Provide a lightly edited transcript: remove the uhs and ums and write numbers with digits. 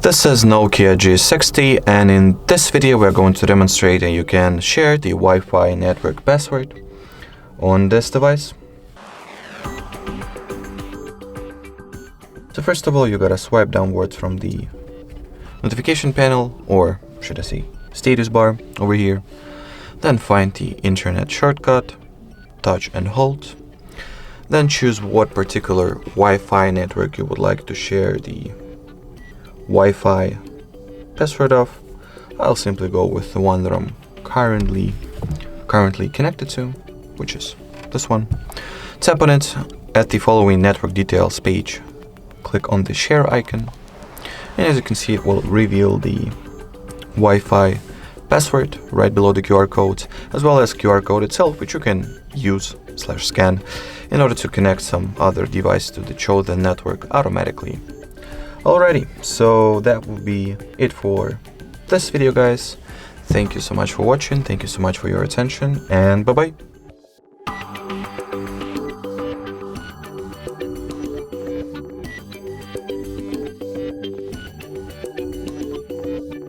This is Nokia G60, and in this video we're going to demonstrate that you can share the Wi-Fi network password on this device. So first of all, you gotta swipe downwards from the notification panel, or should I say status bar over here. Then find the internet shortcut, touch and hold. Then choose what particular Wi-Fi network you would like to share the Wi-Fi password of. I'll simply go with the one that I'm currently connected to, which is this one. Tap on it at the following network details page. Click on the share icon, and as you can see, it will reveal the Wi-Fi password right below the QR code, as well as QR code itself, which you can use/scan in order to connect some other device to the chosen network automatically. Alrighty, so that will be it for this video, guys. Thank you so much for watching, thank you so much for your attention, and bye-bye.